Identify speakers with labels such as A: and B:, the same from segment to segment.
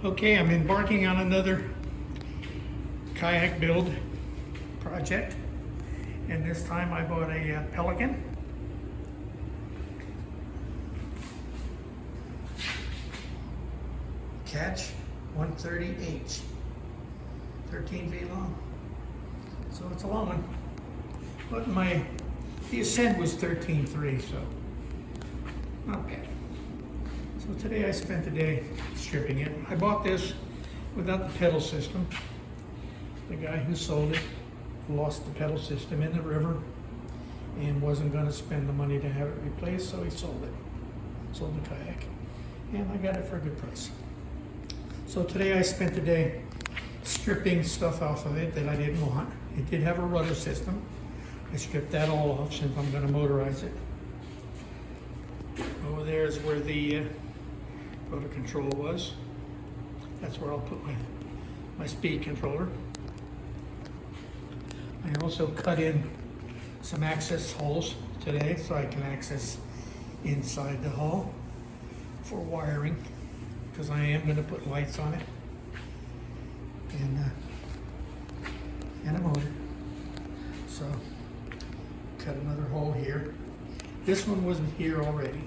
A: Okay, I'm embarking on another kayak build project, and this time I bought a Pelican. Catch 130H, 13 feet long, so it's a long one. But the ascent was 13.3, so not bad. So today I spent the day stripping it. I bought this without the pedal system. The guy who sold it lost the pedal system in the river and wasn't going to spend the money to have it replaced, so he sold it. Sold the kayak. And I got it for a good price. So today I spent the day stripping stuff off of it that I didn't want. It did have a rudder system. I stripped that all off since I'm going to motorize it. Over there is where the rudder control was. That's where I'll put my speed controller. I also cut in some access holes today so I can access inside the hull for wiring, because I am going to put lights on it and a motor. So cut another hole here. This one wasn't here already,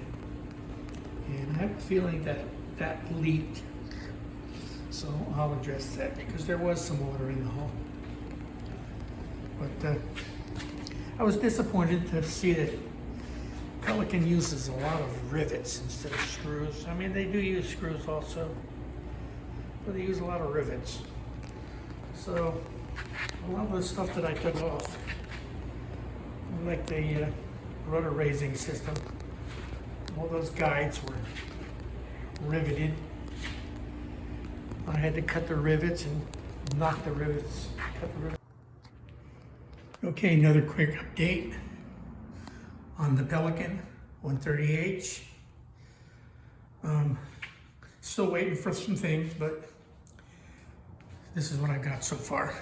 A: and I have a feeling that leaked, so I'll address that because there was some water in the hull. But I was disappointed to see that Pelican uses a lot of rivets instead of screws. I mean, they do use screws also, but they use a lot of rivets. So a lot of the stuff that I took off, like the rudder raising system, all those guides were riveted. I had to cut the rivets and knock the rivets, cut the rivets. Okay, another quick update on the Pelican 130H. Still waiting for some things, but this is what I got so far.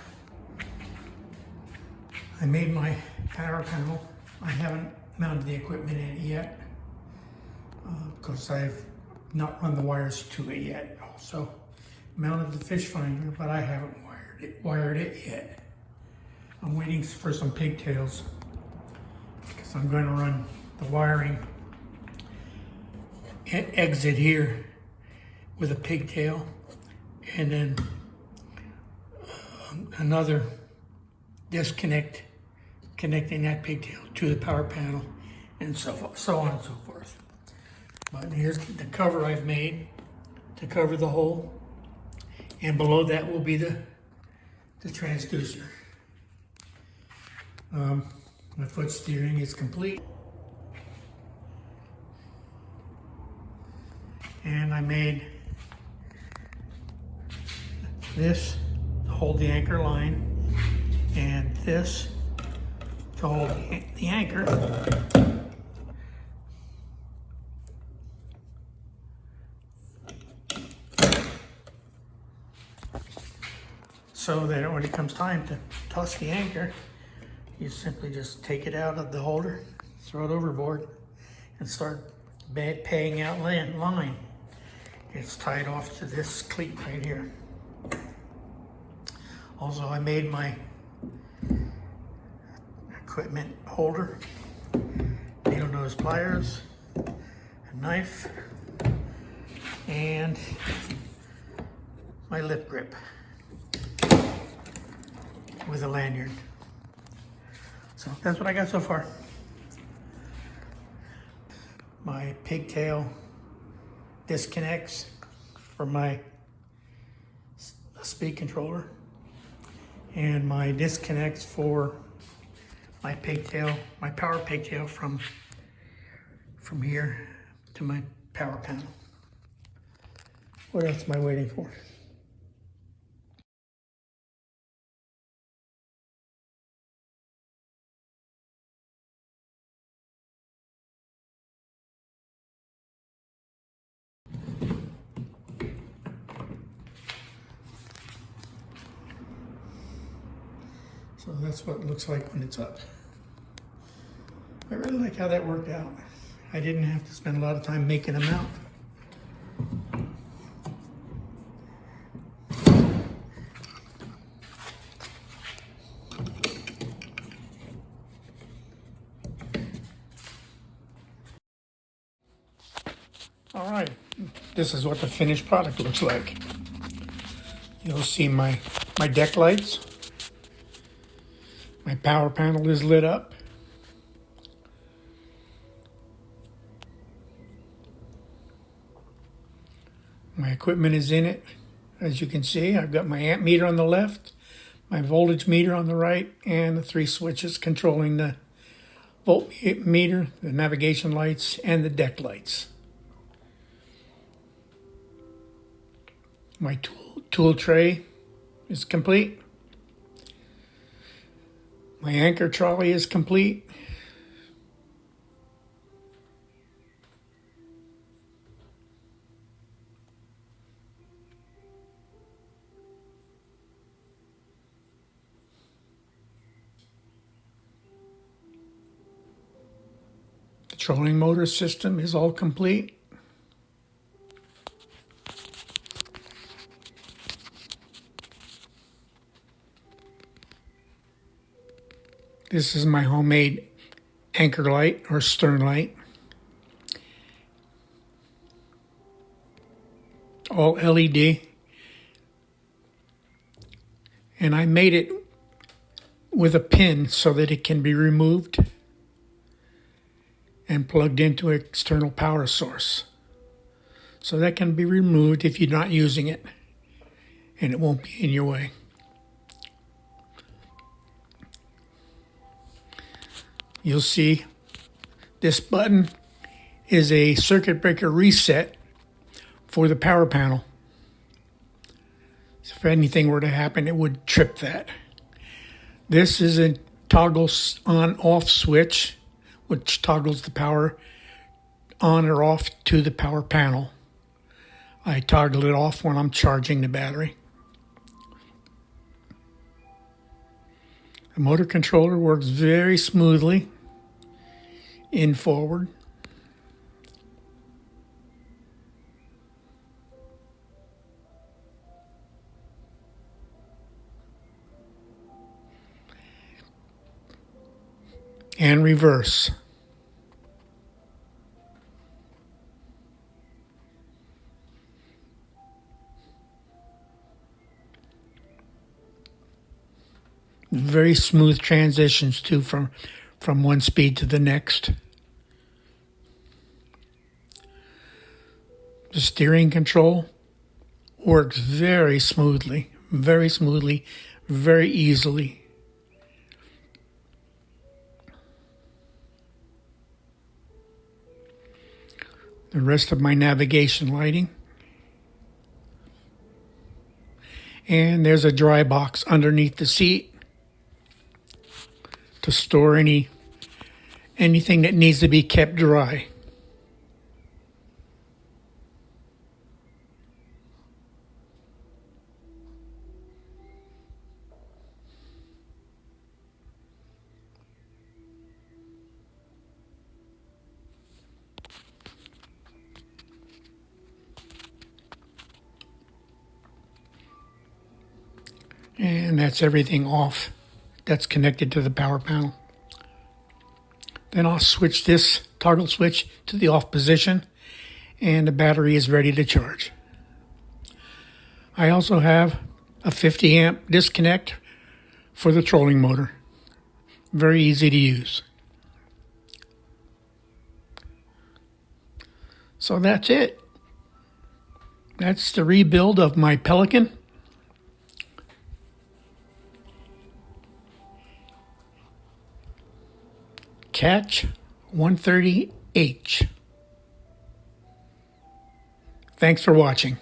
A: I made my power panel. I haven't mounted the equipment in it yet because I've not run the wires to it yet. Also mounted the fish finder, but I haven't wired it yet. I'm waiting for some pigtails because I'm going to run the wiring exit here with a pigtail, and then another disconnect connecting that pigtail to the power panel, and so on and so forth. But here's the cover I've made to cover the hole, and below that will be the transducer. My foot steering is complete. And I made this to hold the anchor line, and this to hold the anchor. So that when it comes time to toss the anchor, you simply just take it out of the holder, throw it overboard, and start paying out line. It's tied off to this cleat right here. Also, I made my equipment holder, needle nose pliers, a knife, and my lip grip with a lanyard. So that's what I got so far. My pigtail disconnects from my speed controller, and my disconnects for my pigtail, my power pigtail from here to my power panel. What else am I waiting for? So that's what it looks like when it's up. I really like how that worked out. I didn't have to spend a lot of time making them out. All right, this is what the finished product looks like. You'll see my deck lights. My power panel is lit up. My equipment is in it. As you can see, I've got my amp meter on the left, my voltage meter on the right, and the 3 switches controlling the voltmeter, the navigation lights, and the deck lights. My tool tray is complete. My anchor trolley is complete. The trolling motor system is all complete. This is my homemade anchor light or stern light. All LED. And I made it with a pin so that it can be removed and plugged into an external power source. So that can be removed if you're not using it, and it won't be in your way. You'll see this button is a circuit breaker reset for the power panel. So if anything were to happen, it would trip that. This is a toggle on-off switch, which toggles the power on or off to the power panel. I toggle it off when I'm charging the battery. The motor controller works very smoothly in forward. And reverse. Very smooth transitions too from one speed to the next. The steering control works very smoothly, very easily. The rest of my navigation lighting. And there's a dry box underneath the seat to store anything that needs to be kept dry. And that's everything off that's connected to the power panel. Then I'll switch this toggle switch to the off position, and the battery is ready to charge. I also have a 50 amp disconnect for the trolling motor. Very easy to use. So that's it. That's the rebuild of my Pelican. Catch 130H. Thanks for watching.